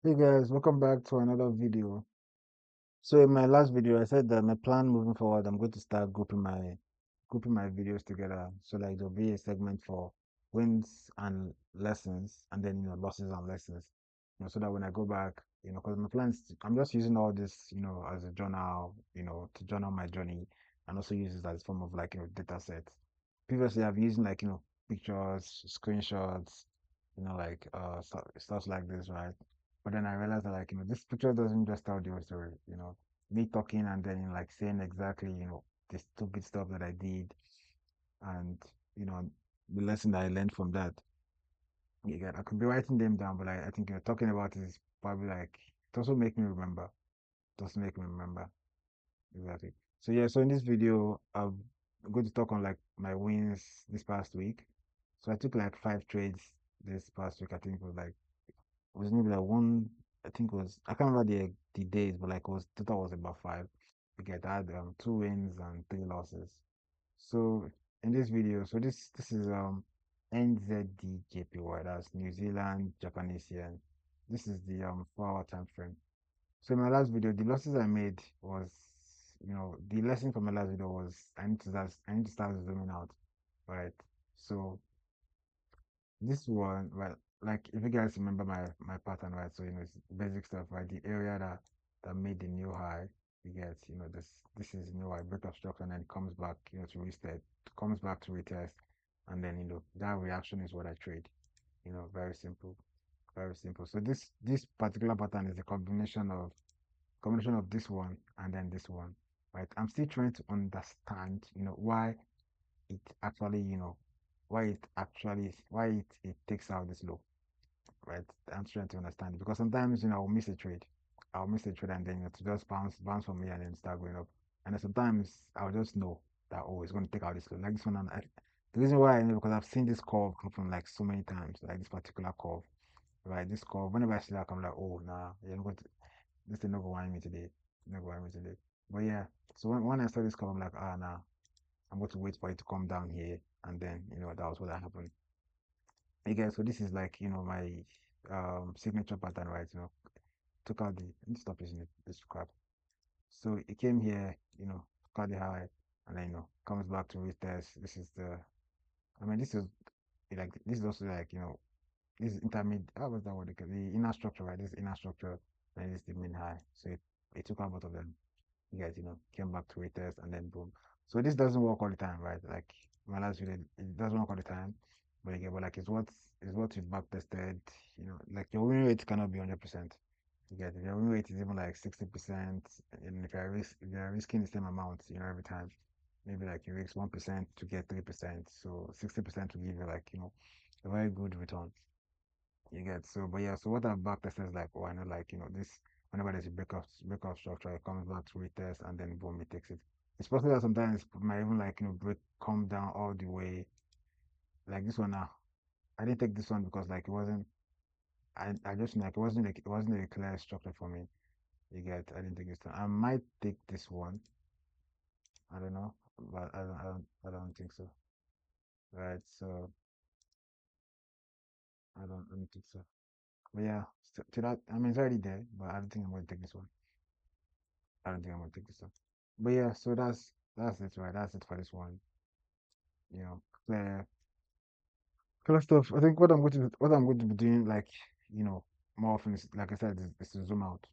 Hey guys, welcome back to another video. So in my last video, I said that my plan moving forward, I'm going to start grouping my videos together. So like there'll be a segment for wins and lessons, and then losses and lessons. So that when I go back, because my plans, I'm just using all this, as a journal, to journal my journey, and also use it as a form of like data sets. Previously, I've used like pictures, screenshots, like stuff like this, right? But then I realized that like this picture doesn't just tell the whole story. Me talking and then like saying exactly the stupid stuff that I did, and you know the lesson that I learned from that. You get, I could be writing them down, but like, I think talking about it is probably like it also make me remember. It also make me remember exactly. So yeah, so in this video, I'm going to talk on like my wins this past week. So I took like 5 trades this past week. I think it was like maybe like one. I think it was, I can't remember the days, but like it was total was about five. Because I had 2 wins and 3 losses. So in this video, so this is NZDJPY, that's New Zealand Japanese yen. This is the 4 hour time frame. So in my last video, the losses I made was, the lesson from my last video was I need to start zooming out, right? So this one, well, like if you guys remember my pattern, right? So it's basic stuff, right? The area that made the new high, you get, this is new high, break of structure, and then it comes back, to reset, comes back to retest, and then that reaction is what I trade. Very simple, very simple. So this particular pattern is a combination of this one and then this one, right? I'm still trying to understand, why it actually, why it takes out this low, right? I'm trying to understand it because sometimes, I'll miss a trade. I'll miss a trade and then to just bounce from me and then start going up. And then sometimes I'll just know that it's going to take out this low. Like this one, and the reason why I know because I've seen this curve happen like so many times, like this particular curve, right? This curve, whenever I see that, I'm like, oh, nah, you're not going to, this thing not going to want me today. Not going to want me today. But yeah, so when I saw this curve, I'm like, nah, I'm going to wait for it to come down here, and then that was what happened. Again, so this is like my signature pattern, right? Took out the let me stop using this crap. So it came here, took out the high, and then comes back to retest. This is the I mean this is also like this is intermediate. How was that word? The inner structure, right? This inner structure, and this is the main high. So it took out both of them. You guys, came back to retest and then boom. So this doesn't work all the time, right? Like my last video, it doesn't work all the time. But again, but like it's what you've back tested, like your win rate cannot be 100%. You get it. Your win rate is even like 60%. And if you're risking the same amount, every time, maybe like you risk 1% to get 3%. So 60% will give you like, a very good return. You get, so but yeah, so what I've back tested is like, I know like this whenever there's a breakout structure, it comes back to retest and then boom, it takes it. It's possible that sometimes it might even like break come down all the way. Like this one now. I didn't take this one because like it wasn't I just like it wasn't a clear structure for me. You get, I didn't take this one. I might take this one. I don't know. But I don't think so. Right. So I don't think so. But yeah, to that I mean it's already there, but I don't think I'm gonna take this one. I don't think I'm gonna take this one. But yeah, so that's it, right? That's it for this one. You know, clear clear stuff. I think what I'm going to be doing, like, more often is like I said, is to zoom out.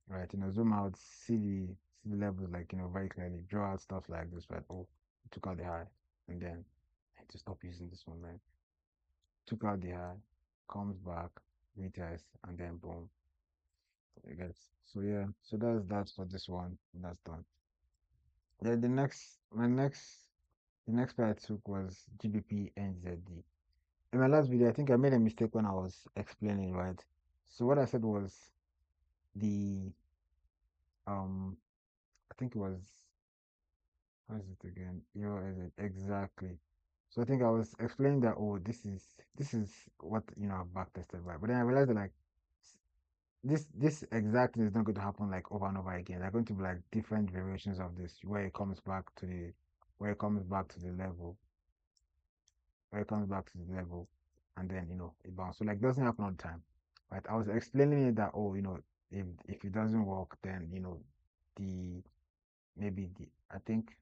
Right? Zoom out, see the levels like, very clearly. Draw out stuff like this, right? Oh, took out the high. And then I had to stop using this one, man. Took out the high, comes back, retest, and then boom. I guess. So yeah, so that's for this one. That's done. Then the next pair I took was GBPNZD. In my last video, I think I made a mistake when I was explaining, right? So what I said was the um I think it was how is it again? Euro is it exactly. So I think I was explaining that this is what I've back tested, right? But then I realized that like this exactly is not going to happen like over and over again. There are going to be like different variations of this where it comes back to the level where it comes back to the level and then it bounces. So like it doesn't happen all the time. right? I was explaining it that, oh, if it doesn't work, then the maybe the I think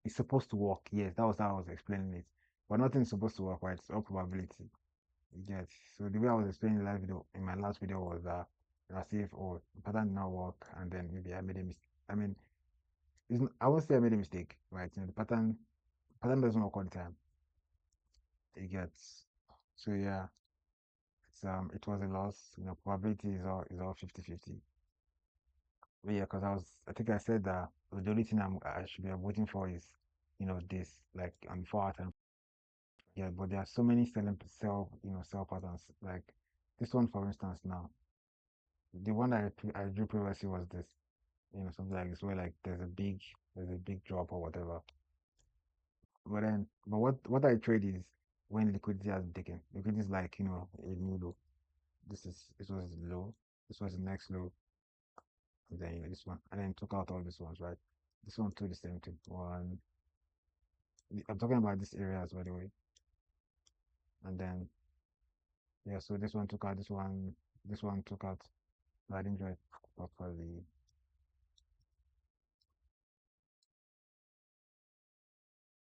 it's supposed to work. Yes, that was how I was explaining it. But nothing's supposed to work, right? It's all probability. Yes. So the way I was explaining the last video in my last video was that I see if the pattern did not work, and then maybe I made a mistake. I mean, I won't say I made a mistake, right? The pattern doesn't work all the time. It gets so yeah. It was a loss. Probability is all 50-50. But yeah, because I think I said that the only thing I should be waiting for is this like on 4 hour time. Yeah, but there are so many sell patterns. Like this one, for instance, now the one that I drew previously was this. Something like this where like there's a big drop or whatever. But what I trade is when liquidity has been taken. Liquidity is like a new low. This was low. This was the next low. And then this one, and then took out all these ones, right? This one too, the same thing. One, I'm talking about this areas by the way. And then yeah, so this one took out this one took out. I didn't draw it properly.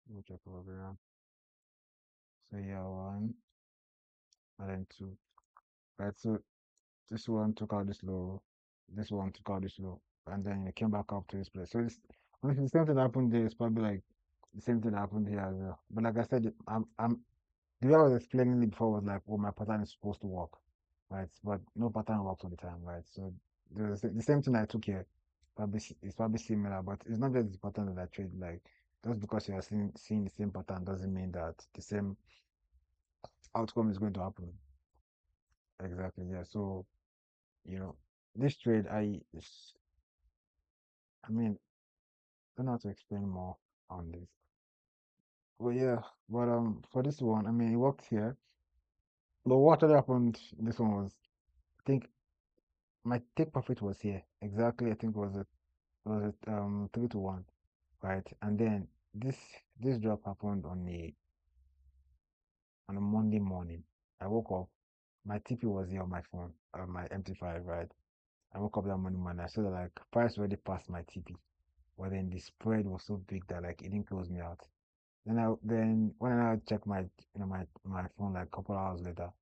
Let me check over around. So yeah, one and then two. Right, so this one took out this low, this one took out this low, and then it came back up to this place. So it's honestly the same thing that happened there. It's probably like the same thing that happened here as well. But like I said, I'm the way I was explaining it before was like, oh, my pattern is supposed to work, right? But no pattern works all the time, right? So the same thing I took here, it's probably similar, but it's not just the pattern that I trade. Like just because you are seeing the same pattern doesn't mean that the same outcome is going to happen. Exactly, yeah. So you know, this trade, I mean, I don't know how to explain more on this. Well, yeah, but for this one, I mean, it worked here. But what actually happened? This one was, I think, my take profit was here exactly. I think was it 3 to 1, right? And then this drop happened on a Monday morning. I woke up, my TP was here on my phone, my MT5, right? I woke up that morning, I saw that like price already passed my TP, but then the spread was so big that like it didn't close me out. Then when I now checked my phone like a couple hours later,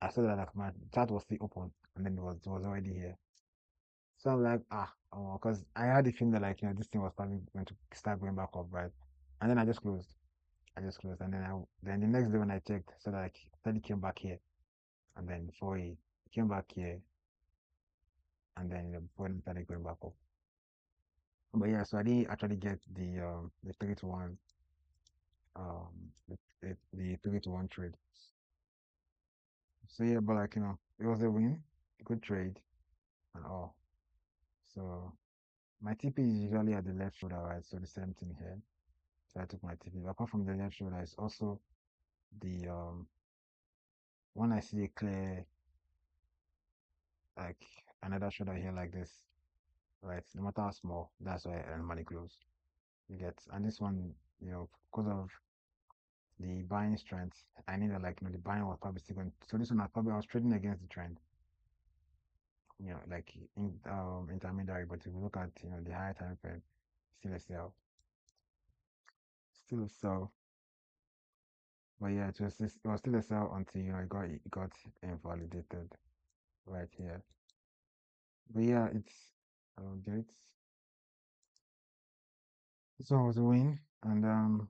I saw that like my chat was still open and then it was already here. So I'm like, because I had the feeling that like this thing was probably going to start going back up, right? And then I just closed. And then the next day when I checked, so that like then it came back here, and then before he came back here, and then before it started going back up. But yeah, so I didn't actually get the 3 to 1 the 3 to 1 trade. So yeah, but like it was a win, good trade and all. So my TP is usually at the left shoulder, right? So the same thing here. So I took my TP. But apart from the left shoulder, it's also the when I see a clear like another shoulder here like this, right? No matter how small, that's why I normally close. You get, and this one, because of the buying strength, I knew that like the buying was probably still going. So this one I was trading against the trend. Like in intermediary, but if you look at the higher time frame, still a sell, still a sell. But yeah, it was still a sell until it got invalidated right here. But yeah, it's great. This one was a win, and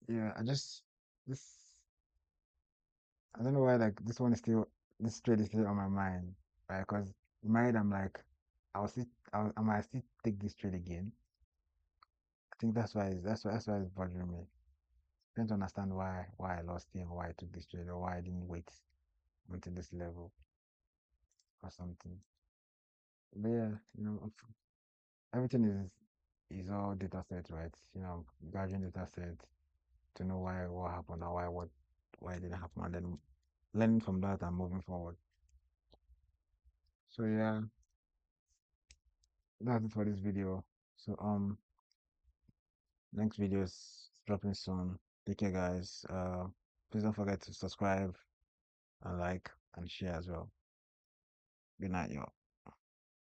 yeah, this I don't know why like this trade is still on my mind, right? Because in my head I'm like, I might still take this trade again. I think that's why it's bothering me. Trying to understand why I lost here, why I took this trade, or why I didn't wait until this level or something. But yeah, everything is all data set, right? Gathering data set to know why what happened or why it didn't happen, and then learning from that and moving forward. So yeah, that's it for this video. So next video is dropping soon. Take care, guys. Please don't forget to subscribe and like. and share as well. Good night, y'all.